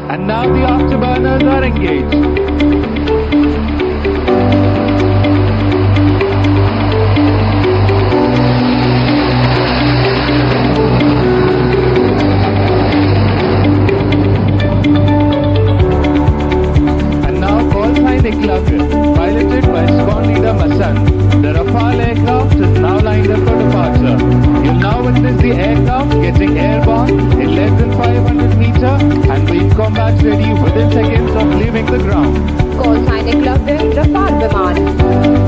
And now the afterburners are engaged. Piloted by squad leader Masan, the Rafale aircraft is now lined up for departure. You'll now witness the aircraft getting airborne in less than 500 meter and be in combat ready within seconds of leaving the ground. Call sign Rafale Viman.